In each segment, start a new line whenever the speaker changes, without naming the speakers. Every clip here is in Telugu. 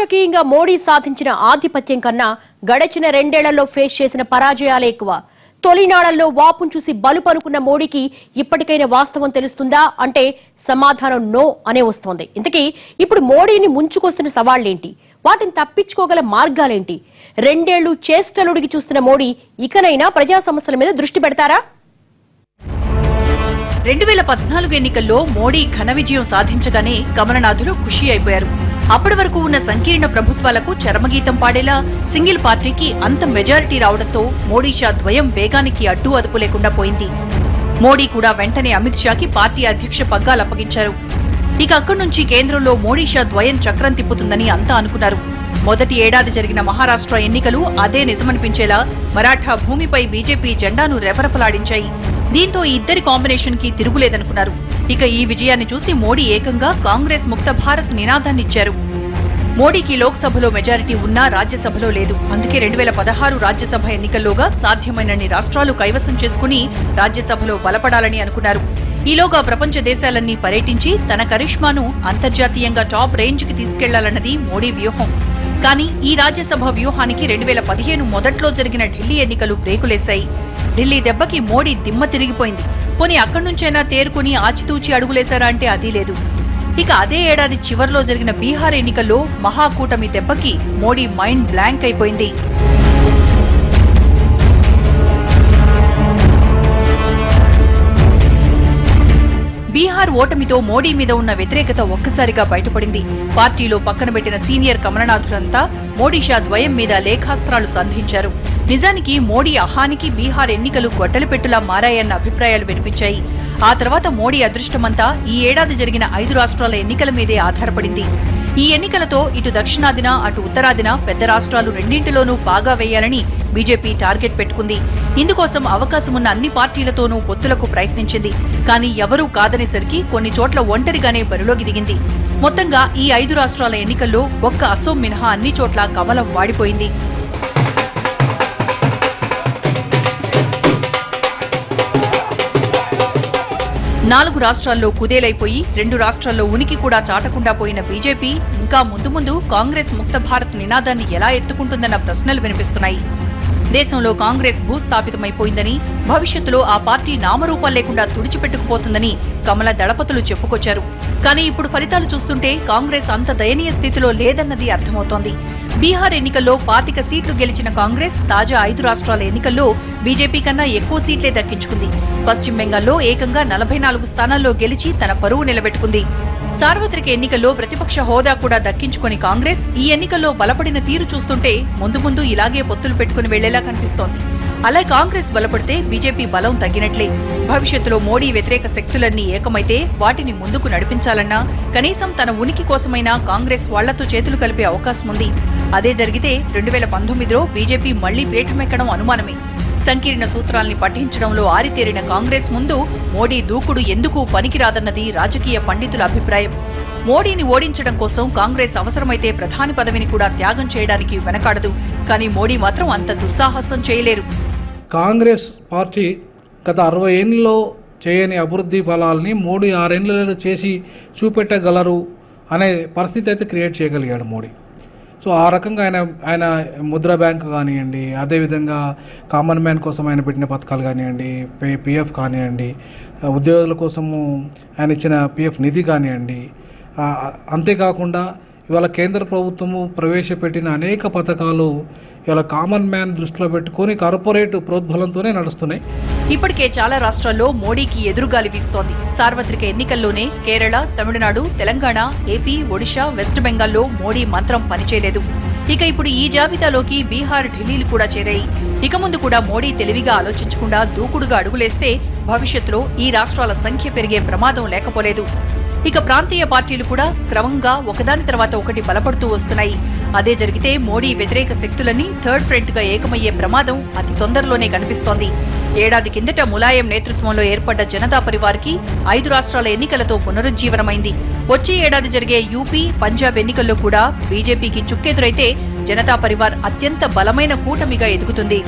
రాజకీయంగా మోడీ సాధించిన ఆధిపత్యం కన్నా గడచిన 2 ఏళ్లలో ఫేస్ చేసిన పరాజయాలే ఎక్కువ. తొలినాళ్లలో వాపును చూసి బలుపనుకున్న మోడీకి ఇప్పటికైనా వాస్తవం తెలుస్తుందా అంటే సమాధానం నో అనే వస్తోంది. ఇంతకీ ఇప్పుడు మోడీని ముంచుకొస్తున్న సవాళ్లేంటి, వాటిని తప్పించుకోగల మార్గాలేంటి? 2 ఏళ్లు చేష్టలుడిగి చూస్తున్న మోడీ ఇకనైనా ప్రజా సమస్యల మీద దృష్టి పెడతారా?
2014 ఎన్నికల్లో మోడీ ఘన విజయం సాధించగానే కమలనాథులు ఖుషి అయిపోయారు. అప్పటి వరకు ఉన్న సంకీర్ణ ప్రభుత్వాలకు చరమగీతం పాడేలా సింగిల్ పార్టీకి అంత మెజారిటీ రావడంతో మోడీ షా ద్వయం వేగానికి అడ్డు అదుపు లేకుండా పోయింది. మోడీ కూడా వెంటనే అమిత్ షాకి పార్టీ అధ్యక్ష పగ్గాలు అప్పగించారు. ఇక అక్కడి నుంచి కేంద్రంలో మోడీ షా ద్వయం చక్రం తిప్పుతుందని అంతా అనుకున్నారు. మొదటి ఏడాది జరిగిన మహారాష్ట్ర ఎన్నికలు అదే నిజమనిపించేలా మరాఠా భూమిపై బీజేపీ జెండాను రెపరెపలాడించాయి. దీంతో ఈ ఇద్దరి కాంబినేషన్ కి తిరుగులేదనుకున్నారు. ఇక ఈ విజయాన్ని చూసి మోడీ ఏకంగా కాంగ్రెస్ ముక్త భారత్ నినాదాన్నిచ్చారు. మోడీకి లోక్సభలో మెజారిటీ ఉన్నా రాజ్యసభలో లేదు. అందుకే 2016 రాజ్యసభ ఎన్నికల్లోగా సాధ్యమైనన్ని రాష్ట్రాలు కైవసం చేసుకుని రాజ్యసభలో బలపడాలని అనుకున్నారు. ఈలోగా ప్రపంచ దేశాలన్నీ పర్యటించి తన కరిష్మాను అంతర్జాతీయంగా టాప్ రేంజ్ కి తీసుకెళ్లాలన్నది మోడీ వ్యూహం. కానీ ఈ రాజ్యసభ వ్యూహానికి 2015 మొదట్లో జరిగిన ఢిల్లీ ఎన్నికలు బ్రేకులేశాయి. ఢిల్లీ దెబ్బకి మోడీ దిమ్మ తిరిగిపోయింది. పోనీ అక్కడి నుంచైనా తేరుకుని ఆచితూచి అడుగులేశారా అంటే అదీ లేదు. ఇక అదే ఏడాది చివర్లో జరిగిన బీహార్ ఎన్నికల్లో మహాకూటమి దెబ్బకి మోడీ మైండ్ బ్లాంక్ అయిపోయింది. బీహార్ ఓటమితో మోడీ మీద ఉన్న వ్యతిరేకత ఒక్కసారిగా బయటపడింది. పార్టీలో పక్కన పెట్టిన సీనియర్ కమలనాథులంతా మోడీ షా ద్వయం మీద లేఖాస్త్రాలు సంధించారు. నిజానికి మోడీ అహానికి బీహార్ ఎన్నికలు గొడ్డలిపెట్టులా మారాయన్న అభిప్రాయాలు వినిపించాయి. ఆ తర్వాత మోడీ అదృష్టమంతా ఈ ఏడాది జరిగిన 5 రాష్ట్రాల ఎన్నికల మీదే ఆధారపడింది. ఈ ఎన్నికలతో ఇటు దక్షిణాదిన అటు ఉత్తరాదిన పెద్ద రాష్ట్రాలు రెండింటిలోనూ బాగా వేయాలని బీజేపీ టార్గెట్ పెట్టుకుంది. ఇందుకోసం అవకాశమున్న అన్ని పార్టీలతోనూ పొత్తులకు ప్రయత్నించింది. కానీ ఎవరూ కాదనేసరికి కొన్ని చోట్ల ఒంటరిగానే బరిలోకి దిగింది. మొత్తంగా ఈ 5 రాష్ట్రాల ఎన్నికల్లో ఒక్క అసోం మినహా అన్ని చోట్ల కమలం వాడిపోయింది. 4 రాష్ట్రాల్లో కుదేలైపోయి 2 రాష్ట్రాల్లో ఉనికి కూడా చాటకుండా పోయిన బీజేపీ ఇంకా ముందు ముందు కాంగ్రెస్ ముక్త భారత్ నినాదాన్ని ఎలా ఎత్తుకుంటుందన్న ప్రశ్నలు వినిపిస్తున్నాయి. దేశంలో కాంగ్రెస్ భూస్థాపితమైపోయిందని, భవిష్యత్తులో ఆ పార్టీ నామరూపాలు లేకుండా తుడిచిపెట్టుకుపోతుందని కమల దళపతులు చెప్పుకొచ్చారు. కానీ ఇప్పుడు ఫలితాలు చూస్తుంటే కాంగ్రెస్ అంత దయనీయ స్థితిలో లేదన్నది అర్థమవుతోంది. బీహార్ ఎన్నికల్లో 25 సీట్లు గెలిచిన కాంగ్రెస్ తాజా 5 రాష్ట్రాల ఎన్నికల్లో బీజేపీ కన్నా ఎక్కువ సీట్లే దక్కించుకుంది. పశ్చిమ బెంగాల్లో ఏకంగా 44 స్థానాల్లో గెలిచి తన పరువు నిలబెట్టుకుంది. సార్వత్రిక ఎన్నికల్లో ప్రతిపక్ష హోదా కూడా దక్కించుకుని కాంగ్రెస్ ఈ ఎన్నికల్లో బలపడిన తీరు చూస్తుంటే ముందు ముందు ఇలాగే పొత్తులు పెట్టుకుని వెళ్లేలా కనిపిస్తోంది. అలా కాంగ్రెస్ బలపడితే బీజేపీ బలం తగ్గినట్లే. భవిష్యత్తులో మోడీ వ్యతిరేక శక్తులన్నీ ఏకమైతే వాటిని ముందుకు నడిపించాలన్నా కనీసం తన ఉనికి కోసమైనా కాంగ్రెస్ వాళ్లతో చేతులు కలిపే అవకాశం ఉంది. అదే జరిగితే 2019లో బీజేపీ మళ్లీ పీఠమెక్కడం అనుమానమే. సంకీర్ణ సూత్రాల్ని పఠించడంలో ఆరితేరిన కాంగ్రెస్ ముందు మోడీ దూకుడు ఎందుకు పనికిరాదన్నది రాజకీయ పండితుల అభిప్రాయం. మోడీని ఓడించడం కోసం కాంగ్రెస్ అవసరమైతే ప్రధాని పదవిని కూడా త్యాగం చేయడానికి వెనకాడదు. కానీ మోడీ మాత్రం అంత దుస్సాహసం చేయలేరు.
కాంగ్రెస్ పార్టీ గత 60 ఏళ్లలో చేయని అభివృద్ధి ఫలాల్ని మోడీ 6 ఏళ్లలో చేసి చూపెట్టగలరు అనే పరిస్థితి అయితే క్రియేట్ చేయగలిగాడు మోడీ. సో ఆ రకంగా ఆయన ముద్రా బ్యాంక్ కానివ్వండి, అదేవిధంగా కామన్ మ్యాన్ కోసం ఆయన పెట్టిన పథకాలు కానివ్వండి, పిఎఫ్ కానివ్వండి, ఉద్యోగుల కోసము ఆయన ఇచ్చిన పిఎఫ్ నిధి కానివ్వండి, అంతేకాకుండా ఇవాళ కేంద్ర ప్రభుత్వము ప్రవేశపెట్టిన అనేక పథకాలు ఇవాళ కామన్ మ్యాన్ దృష్టిలో పెట్టుకుని కార్పొరేట్ ప్రోద్బలంతోనే నడుస్తున్నాయి.
ఇప్పటికే చాలా రాష్ట్రాల్లో మోడీకి ఎదురుగాలి వీస్తోంది. సార్వత్రిక ఎన్నికల్లోనే కేరళ, తమిళనాడు, తెలంగాణ, ఏపీ, ఒడిశా, వెస్ట్ బెంగాల్లో మోడీ మంత్రం పనిచేయలేదు. ఇక ఇప్పుడు ఈ జాబితాలోకి బీహార్, ఢిల్లీలు కూడా చేరాయి. ఇక ముందు కూడా మోడీ తెలివిగా ఆలోచించకుండా దూకుడుగా అడుగులేస్తే భవిష్యత్తులో ఈ రాష్ట్రాల సంఖ్య పెరిగే ప్రమాదం లేకపోలేదు. ఇక ప్రాంతీయ పార్టీలు కూడా క్రమంగా ఒకదాని తర్వాత ఒకటి బలపడుతూ వస్తున్నాయి. అదే జరిగితే మోడీ వ్యతిరేక శక్తులన్నీ థర్డ్ ఫ్రంట్ గా ఏకమయ్యే ప్రమాదం అతి తొందరలోనే కనిపిస్తోంది. ఏడాది కిందట ములాయం నేతృత్వంలో ఏర్పడ్డ జనతా పరివార్కి 5 రాష్ట్రాల ఎన్నికలతో పునరుజ్జీవనమైంది. వచ్చే ఏడాది జరిగే యూపీ, పంజాబ్ ఎన్నికల్లో కూడా బీజేపీకి చుక్కెదురైతే జనతా పరివార్ అత్యంత బలమైన కూటమిగా ఎదుగుతుంది.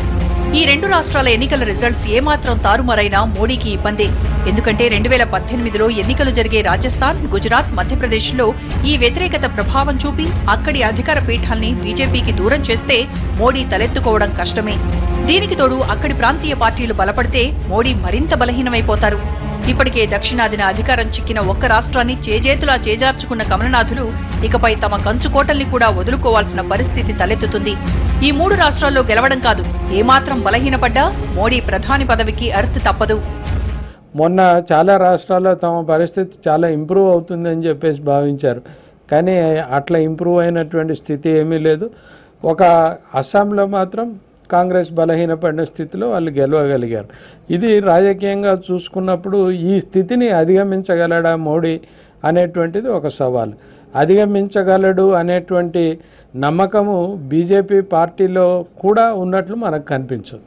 ఈ రెండు రాష్ట్రాల ఎన్నికల రిజల్ట్స్ ఏమాత్రం తారుమారైనా మోడీకి ఇబ్బందే. ఎందుకంటే 2018లో ఎన్నికలు జరిగే రాజస్థాన్, గుజరాత్, మధ్యప్రదేశ్లో ఈ వ్యతిరేకత ప్రభావం చూపి అక్కడి అధికార పీఠాల్ని బీజేపీకి దూరం చేస్తే మోడీ తలెత్తుకోవడం కష్టమే. దీనికి తోడు అక్కడి ప్రాంతీయ పార్టీలు బలపడితే మోడీ మరింత బలహీనమైపోతారు. ఇప్పటికే దక్షిణాదిన అధికారం చిక్కిన ఒక్క రాష్ట్రాన్ని చేజేతులా చేజార్చుకున్న కమలనాథులు ఇకపై తమ కంచుకోటల్ని కూడా వదులుకోవాల్సిన పరిస్థితి తలెత్తుతుంది. ఈ 3 రాష్ట్రాల్లో గెలవడం కాదు, ఏమాత్రం బలహీనపడ్డా మోడీ ప్రధాని పదవికి అర్హత తప్పదు.
మొన్న చాలా రాష్ట్రాల్లో తమ పరిస్థితి చాలా ఇంప్రూవ్ అవుతుందని చెప్పేసి భావించారు. కానీ అట్లా ఇంప్రూవ్ అయినటువంటి స్థితి ఏమీ లేదు. ఒక అస్సాంలో మాత్రం కాంగ్రెస్ బలహీనపడిన స్థితిలో వాళ్ళు గెలవగలిగారు. ఇది రాజకీయంగా చూసుకున్నప్పుడు ఈ స్థితిని అధిగమించగలడా మోడీ అనేటువంటిది ఒక సవాల్. అధిగమించగలడు అనేటువంటి నమ్మకము బీజేపీ పార్టీలో కూడా ఉన్నట్లు మనకు కనిపించదు.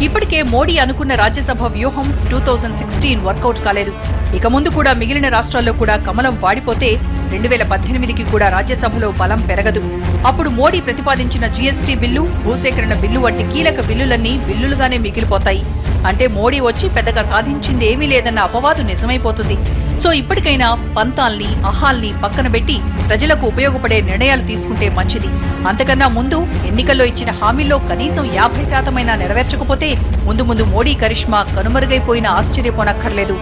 ఇప్పటికే మోడీ అనుకున్న రాజ్యసభ వ్యూహం 2016 వర్కౌట్ కాలేదు. ఇక ముందు కూడా మిగిలిన రాష్ట్రాల్లో కూడా కమలం వాడిపోతే 2018కి కూడా రాజ్యసభలో బలం పెరగదు. అప్పుడు మోడీ ప్రతిపాదించిన జీఎస్టీ బిల్లు, భూసేకరణ బిల్లు వంటి కీలక బిల్లులన్నీ బిల్లులుగానే మిగిలిపోతాయి. అంటే మోడీ వచ్చి పెద్దగా సాధించింది ఏమీ లేదన్న అపవాదు నిజమైపోతుంది. సో ఇప్పటికైనా పంతాల్ని, అహాల్ని పక్కన పెట్టి ప్రజలకు ఉపయోగపడే నిర్ణయాలు తీసుకుంటే మంచిది. అంతకన్నా ముందు ఎన్నికల్లో ఇచ్చిన హామీల్లో కనీసం 50% నెరవేర్చకపోతే ముందు ముందు మోడీ కరిష్మా కనుమరుగైపోయినా ఆశ్చర్యపోనక్కర్లేదు.